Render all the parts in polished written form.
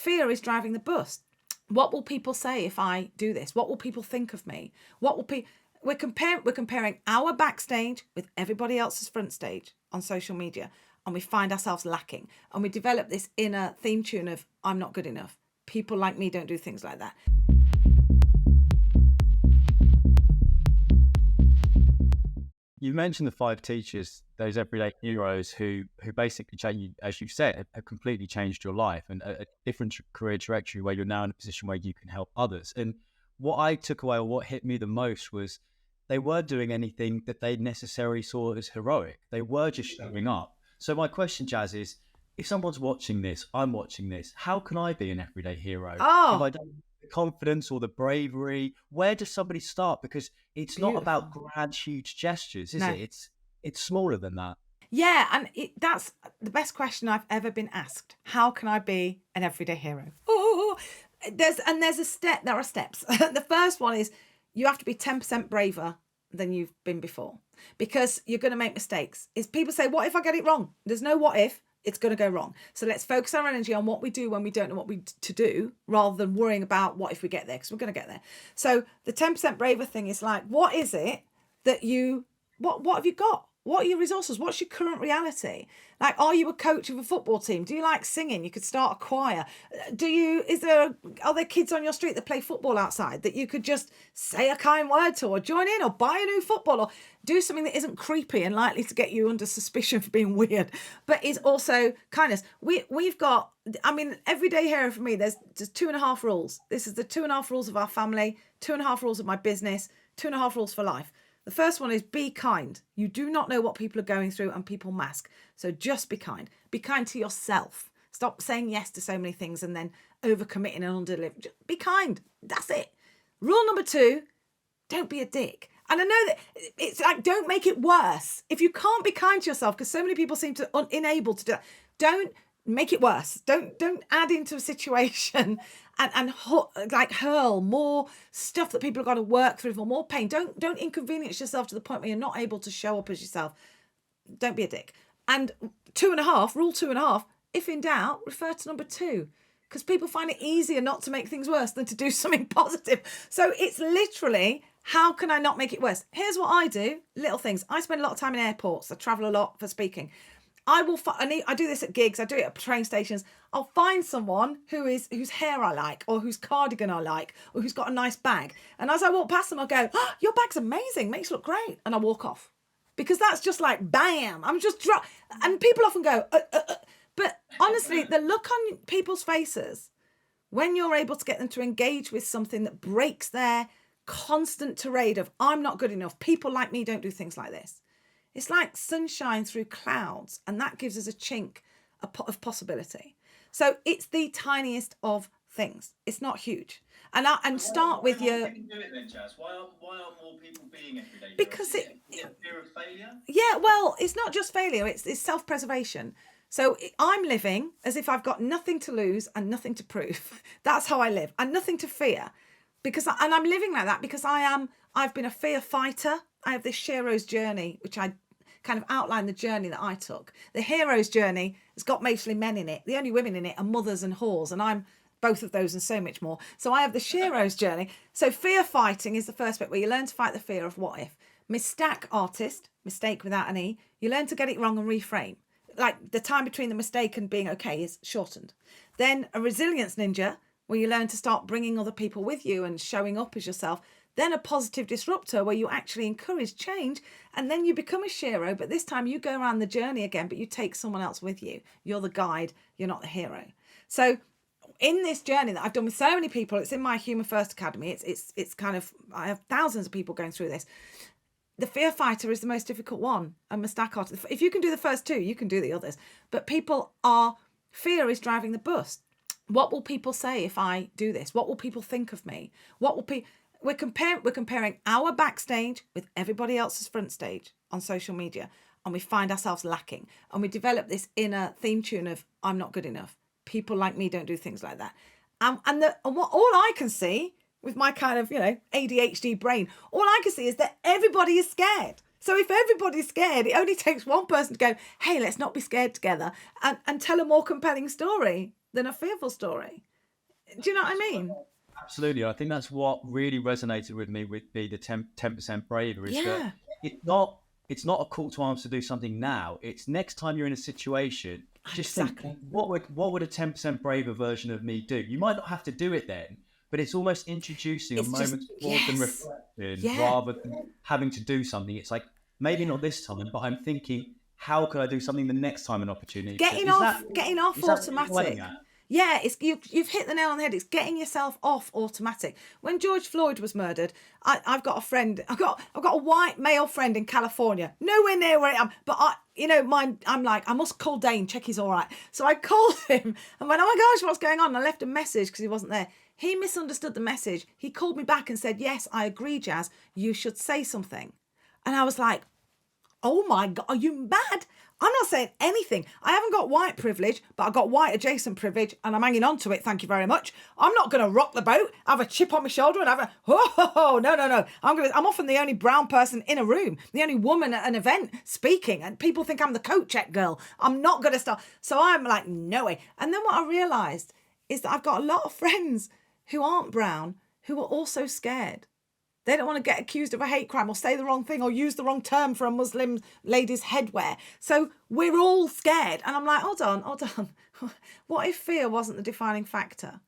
fear is driving the bus. What will people say if I do this? What will people think of me? What will we're comparing our backstage with everybody else's front stage on social media, and we find ourselves lacking, and we develop this inner theme tune of I'm not good enough. People like me don't do things like that. You mentioned the 5 teachers, those everyday heroes who basically change, as you said, have completely changed your life and a different career trajectory where you're now in a position where you can help others. And what I took away, or what hit me the most, was they weren't doing anything that they necessarily saw as heroic. They were just showing up. So my question, Jaz, is if someone's watching this, I'm watching this, how can I be an everyday hero? If I don't have the confidence or the bravery, where does somebody start? Because it's not about grand, huge gestures, is it? It's smaller than that. Yeah, and that's the best question I've ever been asked. How can I be an everyday hero? Oh, there are steps. The first one is you have to be 10% braver than you've been before, because you're going to make mistakes. People say, what if I get it wrong? There's no what if. It's going to go wrong. So let's focus our energy on what we do when we don't know what to do, rather than worrying about what if we get there, because we're going to get there. So the 10% braver thing is like, what is it that what have you got? What are your resources? What's your current reality? Like, are you a coach of a football team? Do you like singing? You could start a choir. Are there kids on your street that play football outside that you could just say a kind word to, or join in, or buy a new football, or do something that isn't creepy and likely to get you under suspicion for being weird, but is also kindness. We've got, everyday hero for me, there's just 2.5 rules. This is the 2.5 rules of our family, 2.5 rules of my business, 2.5 rules for life. The first one is be kind. You do not know what people are going through, and people mask. So just be kind. Be kind to yourself. Stop saying yes to so many things and then overcommitting and under-delivering. Just be kind. That's it. Rule number 2, don't be a dick. And I know that it's like, don't make it worse. If you can't be kind to yourself, because so many people seem to unable to do that, don't make it worse. Don't add into a situation and hurl more stuff that people have got to work through for more pain. Don't inconvenience yourself to the point where you're not able to show up as yourself. Don't be a dick. And rule 2.5, if in doubt, refer to number 2, because people find it easier not to make things worse than to do something positive. So it's literally, how can I not make it worse? Here's what I do, little things. I spend a lot of time in airports. I travel a lot for speaking. I do this at gigs. I do it at train stations. I'll find someone whose hair I like, or whose cardigan I like, or who's got a nice bag. And as I walk past them, I'll go, oh, your bag's amazing. Makes you look great. And I walk off, because that's just like, bam, I'm just and people often go, but honestly, the look on people's faces when you're able to get them to engage with something that breaks their constant tirade of I'm not good enough, people like me don't do things like this. It's like sunshine through clouds, and that gives us a chink of possibility. So it's the tiniest of things. It's not huge. And start with your. Why do it then, Jaz? Why aren't more people being everyday heroes? Because is it fear of failure? Yeah, well, it's not just failure. It's self-preservation. So I'm living as if I've got nothing to lose and nothing to prove. That's how I live, and nothing to fear, and I'm living like that because I've been a fear fighter. I have this hero's journey, which I kind of outline the journey that I took. The hero's journey has got mostly men in it. The only women in it are mothers and whores, and I'm both of those and so much more. So I have the hero's journey. So fear fighting is the first bit, where you learn to fight the fear of what if. Mistake without an E, you learn to get it wrong and reframe. Like, the time between the mistake and being okay is shortened. Then a resilience ninja, where you learn to start bringing other people with you and showing up as yourself. Then a positive disruptor, where you actually encourage change, and then you become a hero, but this time you go around the journey again, but you take someone else with you. You're the guide, you're not the hero. So in this journey that I've done with so many people, it's in my Human First Academy. It's kind of, I have thousands of people going through this. The fear fighter is the most difficult one, and mistake artist. If you can do the first 2, you can do the others. But fear is driving the bus. What will people say if I do this? What will people think of me? We're comparing our backstage with everybody else's front stage on social media, and we find ourselves lacking, and we develop this inner theme tune of I'm not good enough. People like me don't do things like that. And what all I can see with my kind of, ADHD brain, all I can see is that everybody is scared. So if everybody's scared, it only takes one person to go, hey, let's not be scared together, and tell a more compelling story than a fearful story. Do you know what I mean? Absolutely. I think that's what really resonated with me with the 10% braver is that Yeah, it's not a call to arms to do something now. It's next time you're in a situation, just think, exactly. what would a 10% braver version of me do? You might not have to do it then, but it's almost introducing a It's just, moment's pause and yes. reflection Yeah. rather than having to do something. It's like, maybe not this time, but I'm thinking, how can I do something the next time an opportunity presents? Getting off Is that what you're getting automatic. at? Yeah, it's you've hit the nail on the head. It's getting yourself off automatic. When George Floyd was murdered, I've got a friend. I've got a white male friend in California, nowhere near where I am. But I'm like, I must call Dane, check he's all right. So I called him and went, oh my gosh, what's going on? And I left a message because he wasn't there. He misunderstood the message. He called me back and said, yes, I agree, Jazz. You should say something. And I was like, oh my God, are you mad? I'm not saying anything. I haven't got white privilege, but I've got white adjacent privilege and I'm hanging on to it. Thank you very much. I'm not going to rock the boat, have a chip on my shoulder and have a, oh, no. I'm often the only brown person in a room, the only woman at an event speaking, and people think I'm the coat check girl. I'm not going to start. So I'm like, no way. And then what I realised is that I've got a lot of friends who aren't brown who are also scared. They don't want to get accused of a hate crime or say the wrong thing or use the wrong term for a Muslim lady's headwear. So we're all scared. And I'm like, hold on. What if fear wasn't the defining factor?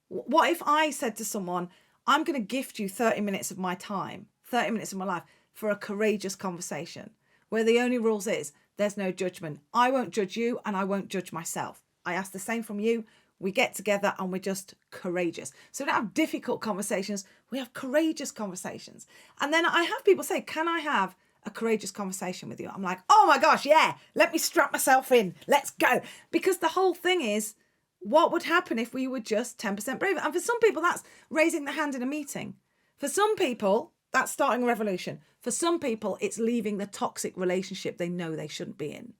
What if I said to someone, I'm going to gift you 30 minutes of my time, 30 minutes of my life for a courageous conversation where the only rules is there's no judgment. I won't judge you and I won't judge myself. I ask the same from you. We get together and we're just courageous. So we don't have difficult conversations. We have courageous conversations. And then I have people say, can I have a courageous conversation with you? I'm like, oh my gosh, yeah, let me strap myself in. Let's go. Because the whole thing is, what would happen if we were just 10% braver? And for some people, that's raising the hand in a meeting. For some people, that's starting a revolution. For some people, it's leaving the toxic relationship they know they shouldn't be in.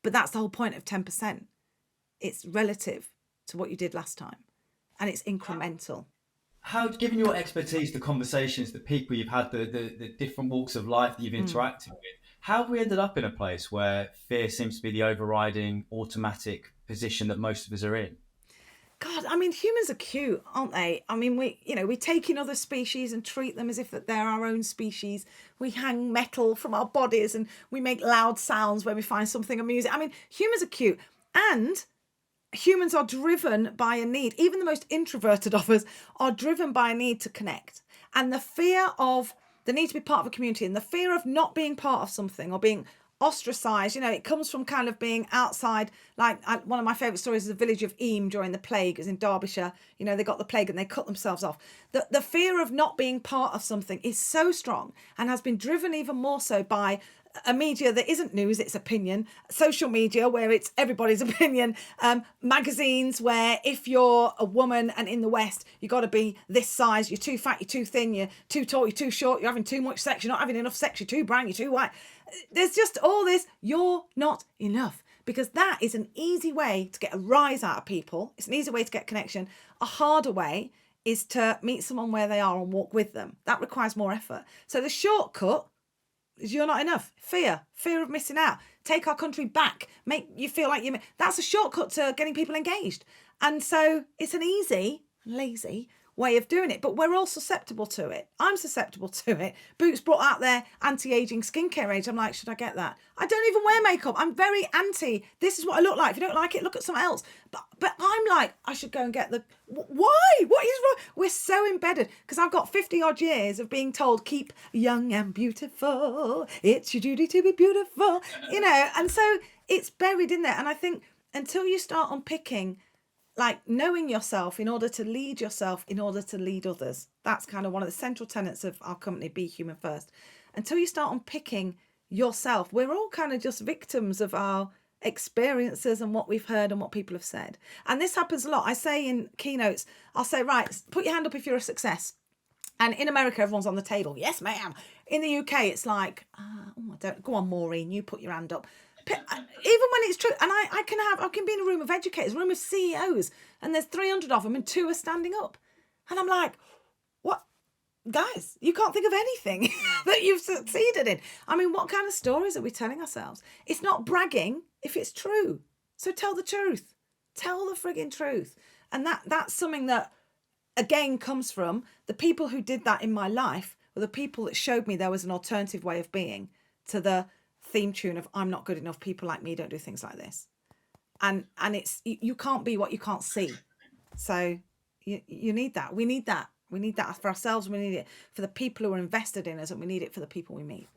But that's the whole point of 10%. It's relative to what you did last time. And it's incremental. How, given your expertise, the conversations, the people you've had, the different walks of life that you've interacted with, how have we ended up in a place where fear seems to be the overriding automatic position that most of us are in? God, I mean, humans are cute, aren't they? I mean, we take in other species and treat them as if that they're our own species. We hang metal from our bodies and we make loud sounds when we find something amusing. I mean, humans are cute. And humans are driven by a need. Even the most introverted of us are driven by a need to connect. And the fear of the need to be part of a community and the fear of not being part of something or being ostracized, it comes from kind of being outside. Like one of my favorite stories is the village of Eyam during the plague. It was in Derbyshire. They got the plague and they cut themselves off. The fear of not being part of something is so strong and has been driven even more so by a media that isn't news, it's opinion, social media where it's everybody's opinion, magazines where if you're a woman and in the West, you got to be this size, you're too fat, you're too thin, you're too tall, you're too short, you're having too much sex, you're not having enough sex, you're too brown, you're too white. There's just all this, you're not enough. Because that is an easy way to get a rise out of people. It's an easy way to get connection. A harder way is to meet someone where they are and walk with them. That requires more effort. So the shortcut is you're not enough. Fear of missing out. Take our country back. Make you feel like that's a shortcut to getting people engaged. And so it's an easy, lazy way of doing it, but we're all susceptible to it. I'm susceptible to it. Boots brought out their anti-aging skincare range. I'm like, should I get that? I don't even wear makeup. I'm very anti. This is what I look like. If you don't like it, look at someone else. But I'm like, I should go and get the... Why? What is wrong? We're so embedded because I've got 50 odd years of being told, keep young and beautiful. It's your duty to be beautiful. And so it's buried in there. And I think until you start unpicking like knowing yourself in order to lead yourself, in order to lead others. That's kind of one of the central tenets of our company, Be Human First. Until you start unpicking yourself, we're all kind of just victims of our experiences and what we've heard and what people have said. And this happens a lot. I say in keynotes, I'll say, right, put your hand up if you're a success. And in America, everyone's on the table. Yes, ma'am. In the UK, it's like, go on, Maureen, you put your hand up. Even when it's true, and I can be in a room of educators, a room of CEOs, and there's 300 of them and 2 are standing up. And I'm like, what? Guys, you can't think of anything that you've succeeded in. I mean, what kind of stories are we telling ourselves? It's not bragging if it's true. So tell the truth. Tell the frigging truth. And that's something that, again, comes from the people who did that in my life were the people that showed me there was an alternative way of being to the theme tune of I'm not good enough, people like me don't do things like this. And it's, you can't be what you can't see. So you need that. We need that. We need that for ourselves. We need it for the people who are invested in us, and we need it for the people we meet.